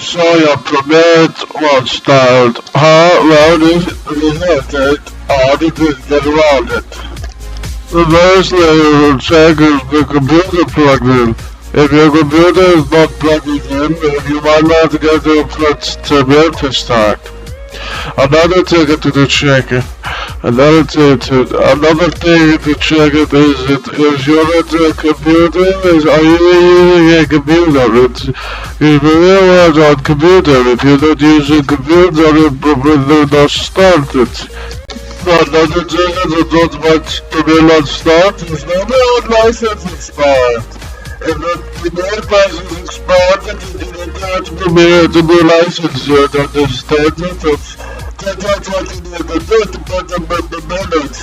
So your permit was styled. How around is it? How did you get around it? The first layer will check is the computer plugged in. If your computer is not plugging in, then you might not get the permit to start. Another thing to check it. Another thing to check it is your computer are you using a computer? If you realize on computer, if you're not using a computer, it probably not start it. Another thing is not much to be not start is the license expired. If the license expired, then you don't have to be licensed. You don't understand it. That's what you need to do to put the minutes.